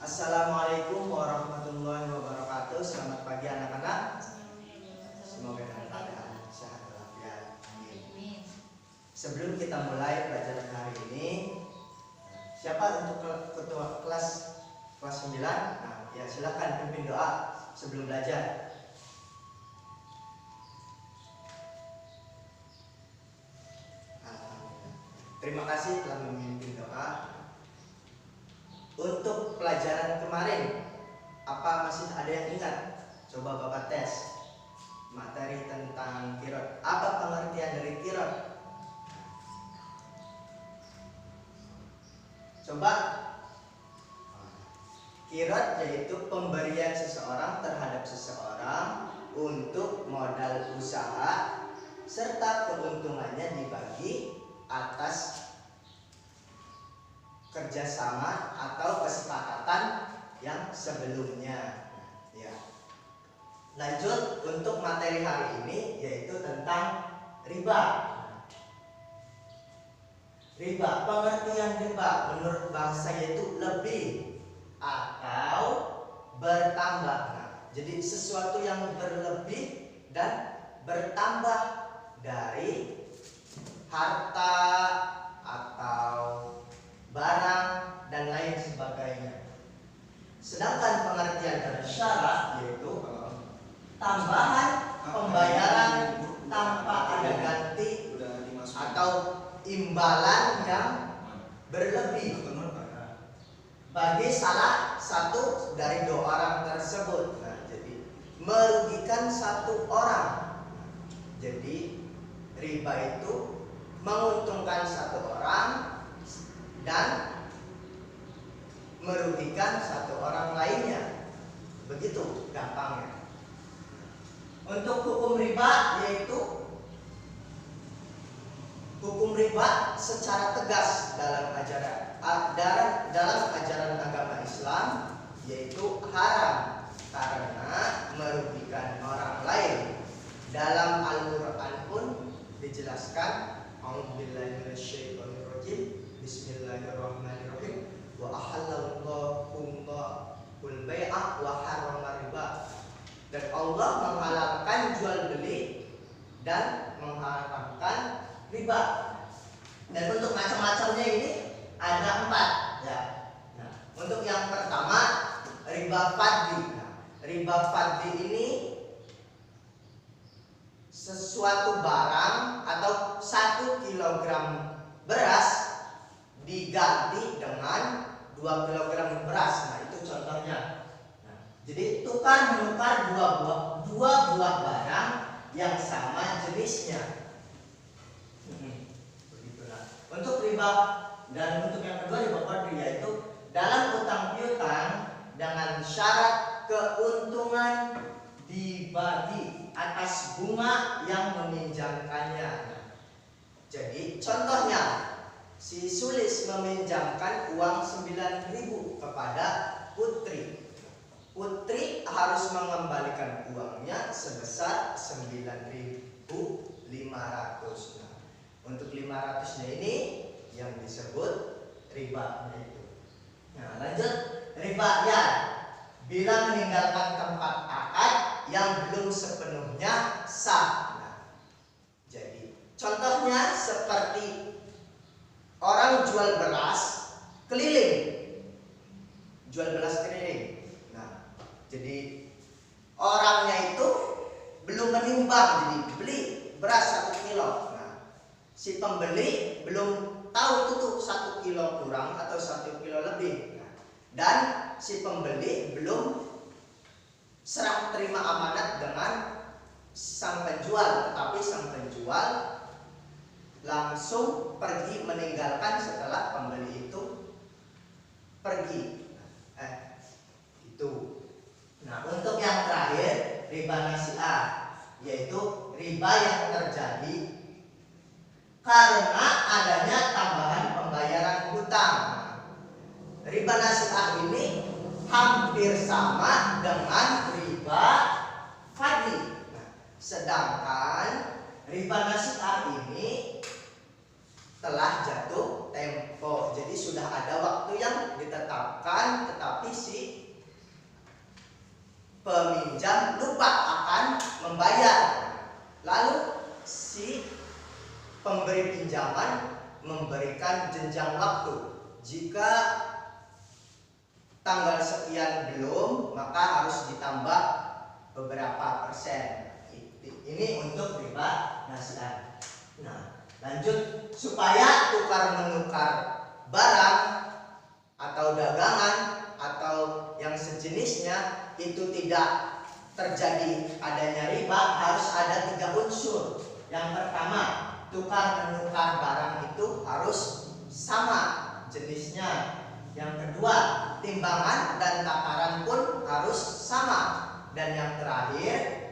Assalamualaikum warahmatullahi wabarakatuh. Selamat pagi anak-anak. Semoga dalam keadaan sehat walafiat. Amin. Sebelum kita mulai pelajaran hari ini, siapa untuk ketua kelas 9? Nah, ya silakan pimpin doa sebelum belajar. Terima kasih telah memimpin doa. Untuk pelajaran kemarin, apa masih ada yang ingat? Coba Bapak tes materi tentang qiraat. Apa pengertian dari qiraat? Coba. Qiraat yaitu pemberian seseorang terhadap seseorang untuk modal usaha serta keuntungannya dibagi atas kerjasama atau kesepakatan yang sebelumnya. Ya. Lanjut untuk materi hari ini yaitu tentang riba. Riba, pengertian riba menurut bahasa yaitu lebih atau bertambah. Nah, jadi sesuatu yang berlebih dan bertambah dari harta atau barang dan lain sebagainya. Sedangkan pengertian dari syarat yaitu tambahan pembayaran tanpa ada ganti atau imbalan yang berlebih bagi salah satu dari dua orang tersebut. Nah, jadi merugikan satu orang. Jadi riba itu menguntungkan satu orang dan merugikan satu orang lainnya. Begitu gampangnya. Untuk hukum riba yaitu hukum riba secara tegas dalam ajaran agama Islam yaitu haram karena merugikan orang lain. Dalam Al-Qur'an pun dijelaskan, A'udzubillahi minasyaitonirrajim. Bismillahirrahmanirrahim. Wa ahallallahu bai'a wa harrama riba. Dan Allah menghalalkan jual beli dan mengharamkan riba. Dan untuk macam-macamnya ini ada 4 ya. Nah, untuk yang pertama riba fadli. Nah, riba fadli ini sesuatu barang atau 1 kilogram beras diganti dengan 2 kilogram beras. Nah, itu contohnya. Nah, jadi tukar menukar dua buah barang yang sama jenisnya. Begitulah. Untuk riba dan untuk yang kedua riba fadli yaitu dalam utang piutang dengan syarat keuntungan dibagi atas bunga yang meminjamkannya. Jadi contohnya si Sulis meminjamkan uang 9.000 kepada Putri. Putri harus mengembalikan uangnya sebesar 9.500. Nah, untuk 500-nya ini yang disebut riba itu. Nah, lanjut riba ya. Bila meninggalkan tempat akad yang belum sepenuhnya sah. Nah, jadi contohnya seperti orang jual beras keliling. Nah, jadi orangnya itu belum menimbang, jadi beli beras 1 kilo. Nah, si pembeli belum tahu itu tuh 1 kilo kurang atau 1 kilo lebih. Nah, dan si pembeli belum serah terima amanat dengan sang penjual, tetapi sang penjual langsung pergi meninggalkan setelah pembeli itu pergi. Itu. Nah, untuk yang terakhir riba nasi'ah yaitu riba yang terjadi karena adanya tambahan pembayaran hutang. Riba nasi'ah ini hampir sama dengan riba fadli. Nah, sedangkan riba nasi'ah ini telah jatuh tempo tempo. Jadi sudah ada waktu yang ditetapkan, tetapi si peminjam lupa akan membayar. Lalu si pemberi pinjaman memberikan jenjang waktu. Jika tanggal sekian belum, maka harus ditambah beberapa persen. Ini untuk riba nasiah. Nah, lanjut, supaya tukar menukar barang atau dagangan atau yang sejenisnya itu tidak terjadi adanya riba, harus ada 3 unsur. Yang pertama, tukar menukar barang itu harus sama jenisnya. Yang kedua, timbangan dan takaran pun harus sama. Dan yang terakhir,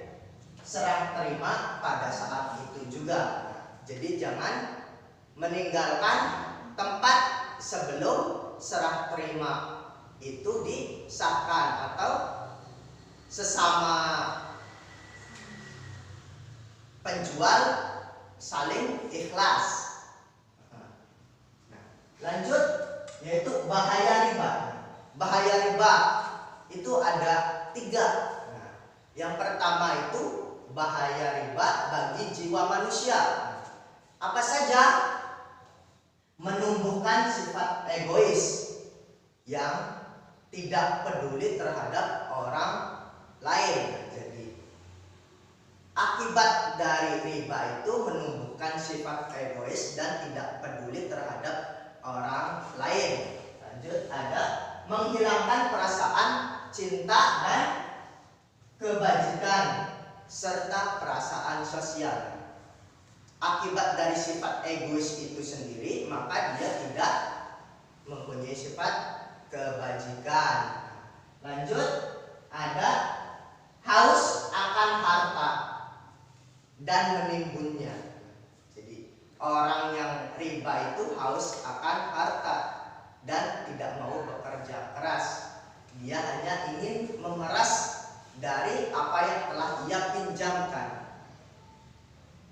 serah terima pada saat itu juga. Jadi jangan meninggalkan tempat sebelum serah terima itu disahkan, atau sesama penjual saling ikhlas. Lanjut, yaitu bahaya riba. Bahaya riba itu ada 3. Yang pertama itu bahaya riba bagi jiwa manusia. Apa saja? Menumbuhkan sifat egois yang tidak peduli terhadap orang lain. Jadi akibat dari riba itu menumbuhkan sifat egois dan tidak peduli terhadap orang lain. Lanjut, ada menghilangkan perasaan cinta dan kebajikan serta perasaan sosial. Akibat dari sifat egois itu sendiri, maka dia tidak mempunyai sifat kebajikan. Lanjut, ada haus akan harta dan menimbunnya. Jadi orang yang riba itu haus akan harta dan tidak mau bekerja keras. Dia hanya ingin memeras dari apa yang telah dia pinjamkan.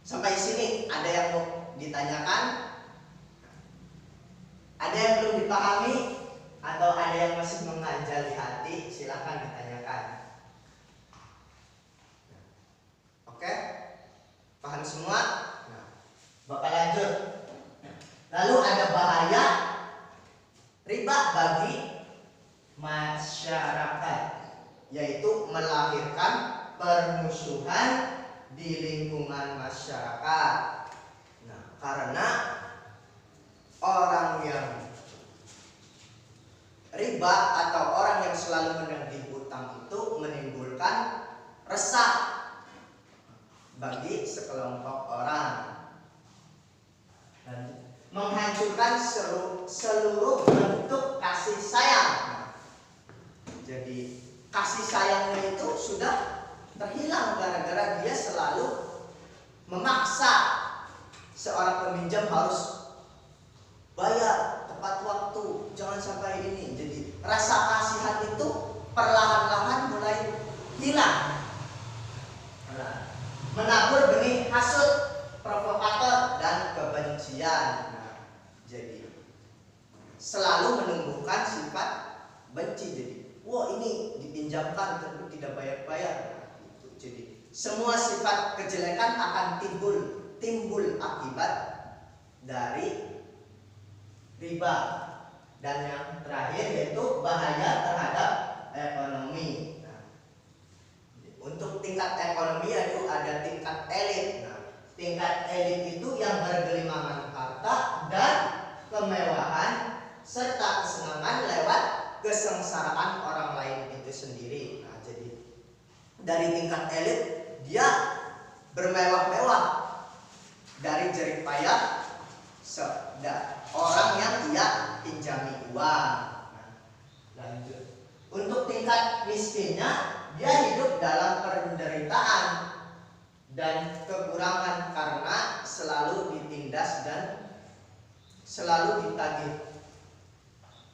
Sampai sini ada yang mau ditanyakan? Ada yang belum dipahami? Atau ada yang masih mengganjal di hati? Silahkan ditanyakan. Oke? Paham semua? Nah, Bapak lanjut. Lalu ada bahaya riba bagi masyarakat, yaitu melahirkan permusuhan di lingkungan masyarakat. Nah, karena orang yang riba atau orang yang selalu menagih hutang itu menimbulkan resah bagi sekelompok orang dan menghancurkan seluruh bentuk kasih sayang. Jadi kasih sayangnya itu sudah terhilang gara-gara dia selalu memaksa seorang peminjam harus bayar tepat waktu, jangan sampai ini. Jadi rasa kasihan itu perlahan-lahan mulai hilang. Menabur benih hasut, provokator, dan kebencian. Jadi selalu menumbuhkan sifat benci. Jadi wah, ini dipinjamkan tapi tidak bayar-bayar. Jadi semua sifat kejelekan akan timbul akibat dari riba. Dan yang terakhir yaitu bahaya terhadap ekonomi. Untuk tingkat ekonomi yaitu ada tingkat elit. Tingkat elit itu yang bergelimangan harta dan kemewahan serta kesenangan lewat kesengsaraan orang lain itu sendiri. Jadi dari tingkat elit dia bermewah-mewah dari jerih payah orang yang dia pinjami uang. Lanjut. Untuk tingkat miskinnya, dia hidup dalam penderitaan dan kekurangan karena selalu ditindas dan selalu ditagih.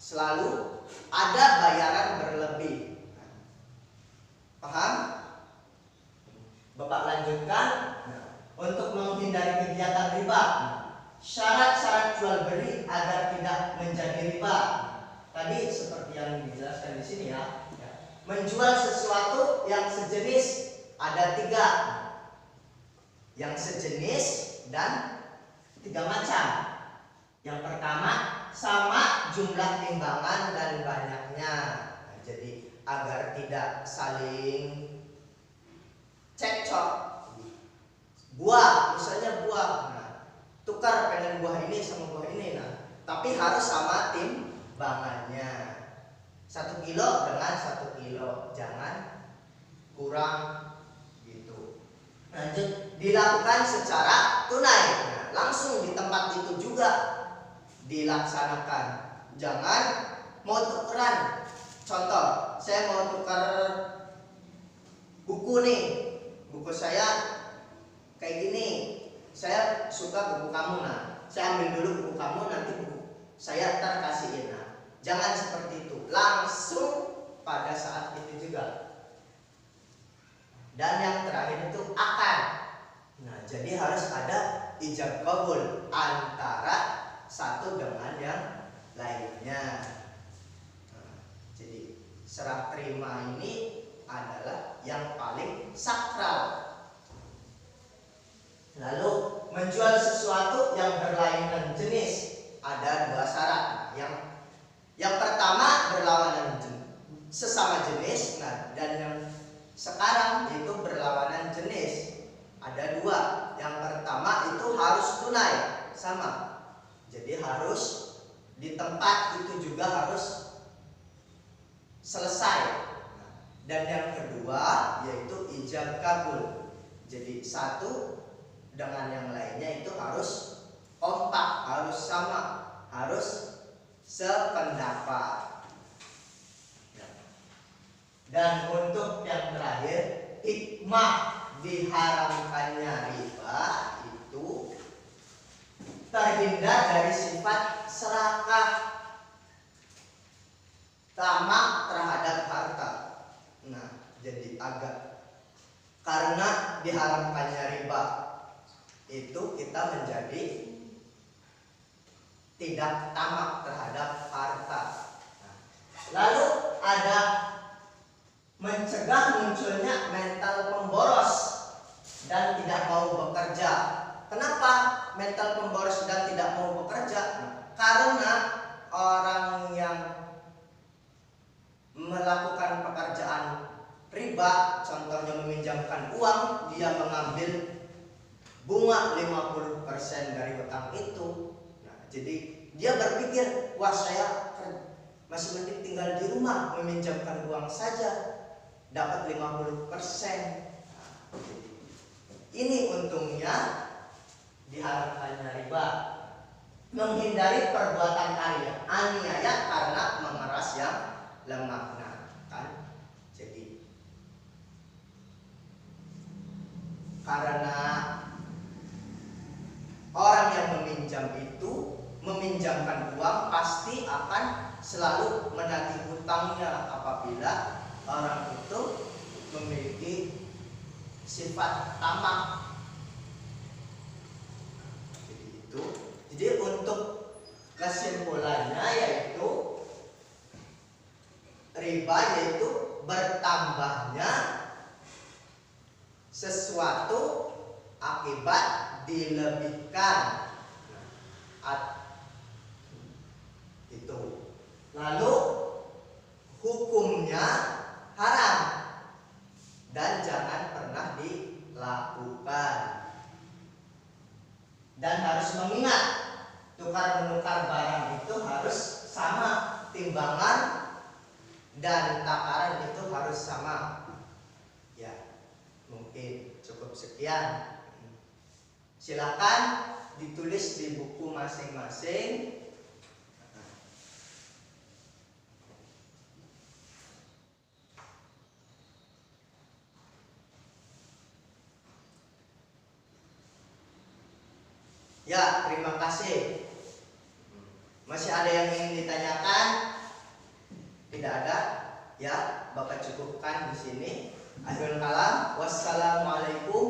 Selalu ada bayaran berlebih. Paham? Bapak lanjutkan. Untuk menghindari kegiatan riba, syarat-syarat jual beli agar tidak menjadi riba. Tadi seperti yang dijelaskan di sini ya. Menjual sesuatu yang sejenis ada 3. Yang sejenis dan 3 macam. Yang pertama, sama jumlah timbangan dan banyaknya. Nah, jadi agar tidak saling cekcok. Buah, misalnya buah. Nah, tukar pengen buah ini sama buah ini. Nah, tapi harus sama timbangannya. 1 kilo dengan 1 kilo, jangan kurang gitu. Lanjut, dilakukan secara tunai. Nah, langsung di tempat itu juga dilaksanakan. Jangan mau tukeran. Contoh, saya mau tukar buku nih. Buku saya kayak gini. Saya suka buku kamu. Nah, saya ambil dulu buku kamu, nanti buku saya ntar kasihin. Nah, jangan seperti itu. Langsung pada saat itu juga. Dan yang terakhir itu akad. Nah, jadi harus ada ijab kabul antara satu dengan yang lainnya. Nah, jadi serah terima ini adalah yang paling sakral. Lalu menjual sesuatu yang berlainan jenis ada 2 syarat. Yang pertama berlawanan sesama jenis. Nah, dan yang sekarang itu berlawanan jenis. Ada 2. Yang pertama itu harus tunai, sama. Jadi harus di tempat itu juga harus selesai. Dan yang kedua yaitu ijab kabul. Jadi satu dengan yang lainnya itu harus kompak, harus sama, harus sependapat. Dan untuk yang terakhir, hikmah diharamkannya riba itu terhindar dari sifat serakah, tamak terhadap harta. Nah, jadi karena diharamkannya riba itu kita menjadi tidak tamak terhadap harta. Nah, lalu ada mencegah munculnya mental pemboros dan tidak mau bekerja. Kenapa mental pemboros dan tidak mau bekerja? Karena orang yang melakukan pekerjaan riba, contohnya meminjamkan uang, dia mengambil bunga 50% dari utang itu. Nah, jadi dia berpikir, wah saya masih mending tinggal di rumah meminjamkan uang saja, dapat 50%. Nah, ini untungnya diharapkannya riba. Menghindari perbuatan aniaya karena memeras yang lemah. Nah, kan? Jadi karena orang yang meminjam itu meminjamkan uang pasti akan selalu menagih hutangnya apabila orang itu memiliki sifat tamak. Jadi untuk kesimpulannya yaitu riba yaitu bertambahnya sesuatu akibat dilebihkan. Itu. Lalu hukumnya haram dan jangan pernah dilakukan. Dan harus mengingat tukar menukar barang itu harus sama timbangan dan takaran itu harus sama. Ya, mungkin cukup sekian. Silakan ditulis di buku masing-masing. Ya, terima kasih. Masih ada yang ingin ditanyakan? Tidak ada? Ya, Bapak cukupkan di sini. Akhirul kalam. Wassalamualaikum